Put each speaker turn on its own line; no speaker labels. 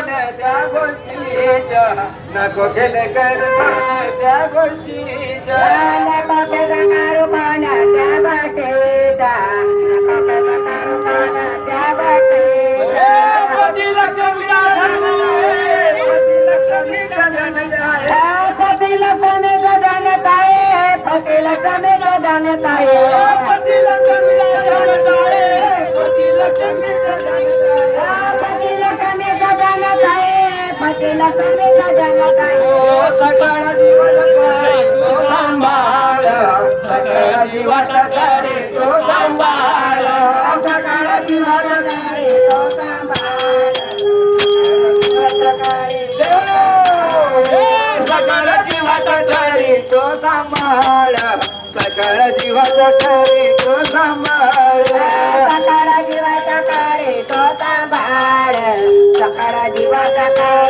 त्या गोष्टीच्या नको केले कर त्या गोष्टीच्या
नको केले करू पण त्या गोष्टीच्या नको केले करू पण त्या गोष्टीच्या
पती लक्ष्मी
पती लक्ष्मी गजानत आहे पती लक्ष्मी गजानत आहे
पती लक्ष्मी पती लक्ष्मी
पती लक्ष्मी गजानत आहे पती लक्ष्मी गजानत आहे
सकाळ दिवस तू सांभाळ सकाळ दिवस करे तो सांभाळ
सकाळ दिवस करे तो सांभाळ
सकाळ दिवस करे तो सांभाळ सकाळ दिवस करे तो सांभाळ
सकाळ दिवस करे तो सांभाळ सकाळ दिवस करे